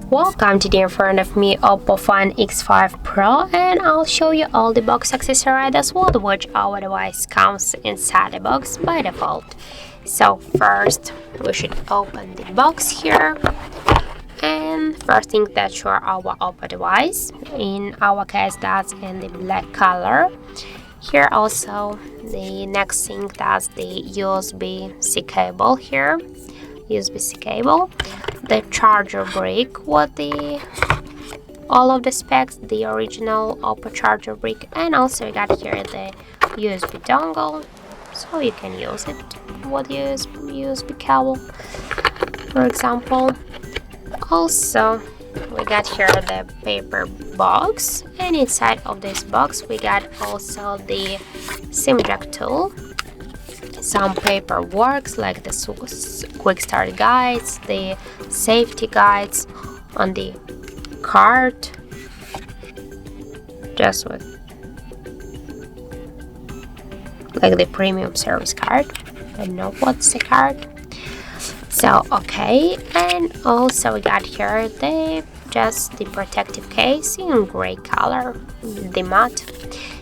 Welcome, today in front of me Oppo Find X5 Pro, and I'll show you all the box accessories as well, which our device comes inside the box by default. So first we should open the box here, and first thing that shows our Oppo device. In our case that's in the black color. Here also the next thing that's the USB-C cable here. USB-C cable, the charger brick with all of the specs, the original Oppo charger brick, and also you got here the USB dongle, so you can use it with USB cable, for example. Also we got here the paper box, and inside of this box we got also the SIM jack tool, some paperwork like the quick start guides, the safety guides on the card, just with like the premium service card. I don't know what's the card. So okay, and also we got here just the protective case in gray color, the matte.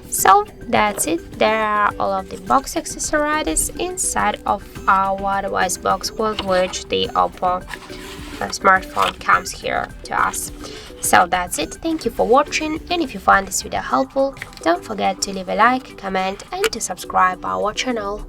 So that's it. There are all of the box accessories inside of our device box, with which the Oppo smartphone comes here to us. So that's it. Thank you for watching, and if you find this video helpful, don't forget to leave a like, comment, and to subscribe our channel.